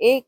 1